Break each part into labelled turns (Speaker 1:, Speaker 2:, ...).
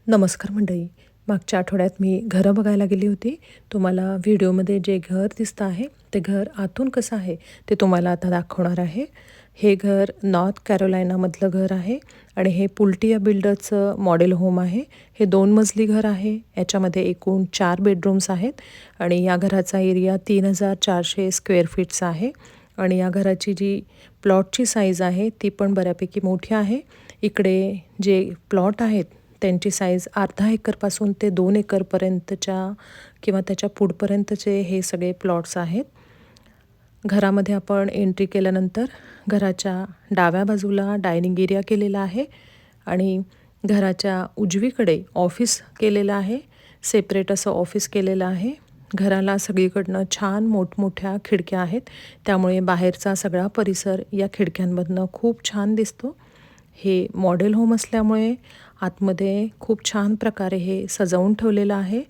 Speaker 1: नमस्कार मंडळी. मागच्या आठवड्यात मी घरं बघायला गेली होती. तुम्हाला व्हिडिओमध्ये जे घर दिसतं आहे, ते घर आतून कसं आहे, ते तुम्हाला आता दाखवणार आहे. हे घर नॉर्थ कॅरोलायनामधलं घर आहे आणि हे पुल्टिया बिल्डर्सचं मॉडेल होम आहे. हे 2 मजली घर आहे. याच्यामध्ये एकूण 4 बेडरूम्स आहेत आणि या घराचा एरिया 3400 स्क्वेअर फीटचा आहे आणि या घराची जी प्लॉटची साईज आहे, ती पण बऱ्यापैकी मोठी आहे. इकडे जे प्लॉट आहेत, त्यांची साईज अर्धा एकरपासून ते 2 एकरपर्यंतच्या किंवा त्याच्या पुढपर्यंतचे हे सगळे प्लॉट्स आहेत. घरामध्ये आपण एंट्री केल्यानंतर घराच्या डाव्या बाजूला डायनिंग एरिया केलेला आहे आणि घराच्या उजवीकडे ऑफिस केलेलं आहे. सेपरेट असं ऑफिस केलेलं आहे. घराला सगळीकडनं छान मोठमोठ्या खिडक्या आहेत, त्यामुळे बाहेरचा सगळा परिसर या खिडक्यांमधनं खूप छान दिसतो. हे मॉडेल होम असल्यामुळे आतमध्ये खूप छान प्रकारे हे सजवून ठेवलेलं आहे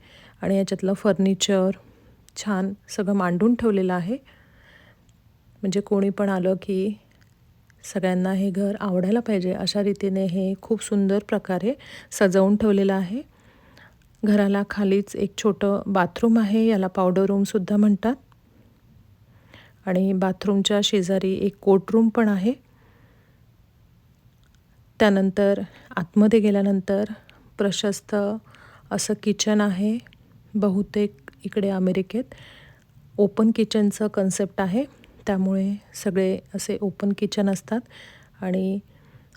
Speaker 1: आणि याच्यातलं फर्निचर छान सगळं मांडून ठेवलेलं आहे. म्हणजे कोणी पण आलं की सगळ्यांना हे घर आवडायला पाहिजे अशा रीतीने हे खूप सुंदर प्रकारे सजवून ठेवलेलं आहे. घराला खालीच एक छोटं बाथरूम आहे, याला पावडर रूमसुद्धा म्हणतात आणि बाथरूमच्या शेजारी एक कोट रूम पण आहे. त्यानंतर आतमध्ये गेल्यानंतर प्रशस्त असं किचन आहे. बहुतेक इकडे अमेरिकेत ओपन किचनचं कन्सेप्ट आहे, त्यामुळे सगळे असे ओपन किचन असतात आणि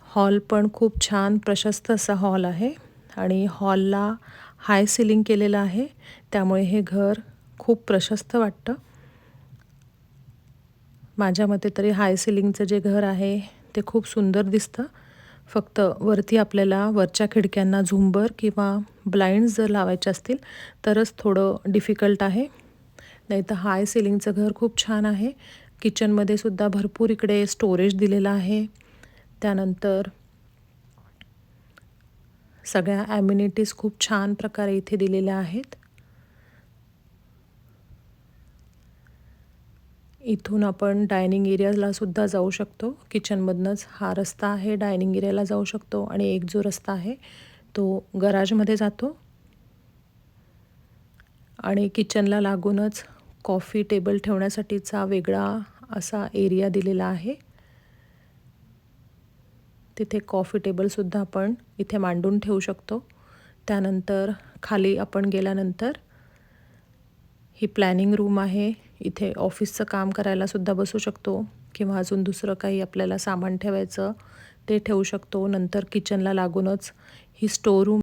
Speaker 1: हॉल पण खूप छान प्रशस्त असा हॉल आहे आणि हॉलला हाय सिलिंग केलेलं आहे, त्यामुळे हे घर खूप प्रशस्त वाटतं. माझ्या मते तरी हाय सिलिंगचं जे घर आहे ते खूप सुंदर दिसतं. फक्त वरती आपल्याला वरच्या खिडक्यांना झुंबर किंवा ब्लाइंड्स जर लावायचे असतील तरच थोडं डिफिकल्ट आहे. नाहीतर हाय सिलिंगचं घर खूप छान आहे. किचनमध्ये सुद्धा भरपूर इकडे स्टोरेज दिलेलं आहे. त्यानंतर सगळ्या ॲम्युनिटीज खूप छान प्रकारे इथे दिलेल्या आहेत. इथून आपण डायनिंग एरियाला सुद्धा जाऊ शकतो. किचनमधनंच हा रस्ता आहे, डायनिंग एरियाला जाऊ शकतो आणि एक जो रस्ता आहे तो गराजमध्ये जातो आणि किचनला लागूनच कॉफी टेबल ठेवण्यासाठीचा वेगळा असा एरिया दिलेला आहे. तिथे कॉफी टेबलसुद्धा आपण इथे मांडून ठेवू शकतो. त्यानंतर खाली आपण गेल्यानंतर ही प्लॅनिंग रूम आहे. इथे ऑफिसचं काम करायला सुद्धा बसू शकतो किंवा अजून दुसरं काही आपल्याला सामान ठेवायचं ते ठेवू शकतो. नंतर किचनला लागूनच ही स्टोर रूम